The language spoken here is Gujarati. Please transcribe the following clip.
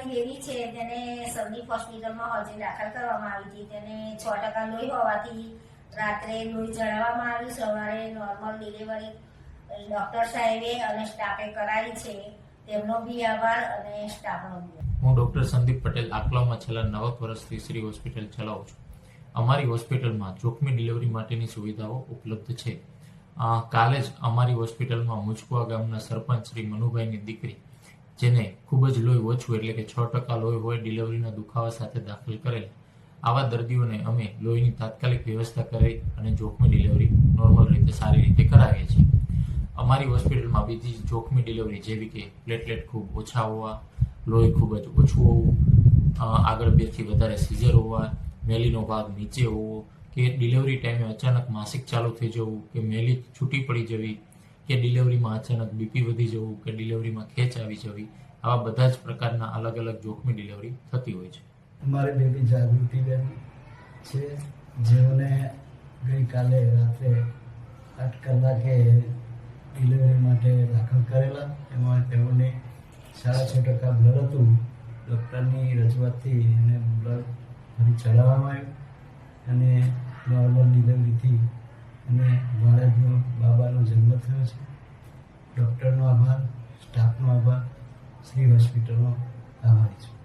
અમારી બેબી છે તેને સંદીપ હોસ્પિટલમાં હજી દાખલ કરવામાં આવી હતી. તેને 6% લોહી હોવાથી રાત્રે લોહી ચડાવવામાં આવ્યું. સવારે નોર્મલ ડિલિવરી ડૉક્ટર સાહેબે અને સ્ટાફે કરાવી છે. તેમનો બી આભાર અને સ્ટાફનો બી. હું ડૉક્ટર સંદીપ પટેલ આકલાવમાં છેલ્લા 9 વર્ષથી શ્રી હોસ્પિટલ ચલાવું છું. અમારી હોસ્પિટલમાં જોખમી ડિલિવરી માટેની સુવિધાઓ ઉપલબ્ધ છે. કાલે જ અમારી હોસ્પિટલમાં મુજકુવા ગામના સરપંચ શ્રી મનુભાઈની દીકરી, જેને ખૂબ જ લોહી ઓછું એટલે કે 6% લોહી હોય, ડિલિવરીના દુખાવા સાથે દાખલ કરેલા. આવા દર્દીઓને અમે લોહીની તાત્કાલિક વ્યવસ્થા કરી અને જોખમી ડિલિવરી નોર્મલ રીતે સારી રીતે કરાવીએ છીએ. અમારી હોસ્પિટલમાં બીજી જોખમી ડિલિવરી જેવી કે પ્લેટલેટ ખૂબ ઓછા હોવા, લોહી ખૂબ જ ઓછું હોવું, આગળ 2 થી વધારે સીઝર હોવા, મેલીનો ભાગ નીચે હોવો, કે ડિલિવરી ટાઈમે અચાનક માસિક ચાલુ થઈ જવું, કે મેલી છૂટી પડી જવી, કે ડિલિવરીમાં અચાનક બીપી વધી જવું, કે ડિલિવરીમાં ખેંચ આવી જવી, આવા બધા જ પ્રકારના અલગ અલગ જોખમી ડિલિવરી થતી હોય છે. અમારી બેબી જાગૃતિબેન છે, જેઓને ગઈકાલે રાત્રે 8 કલાકે ડિલિવરી માટે દાખલ કરેલા. એમાં તેઓને 6.5% બ્લડ હતું. ડૉક્ટરની રજૂઆતથી એને બ્લડ ફરી ચડાવવામાં આવ્યું અને નોર્મલ ડિલિવરીથી અને બાળકનો બાબાનો જન્મ થયો છે. ડૉક્ટરનો આભાર, સ્ટાફનો આભાર, શ્રી હોસ્પિટલનો આભારી છું.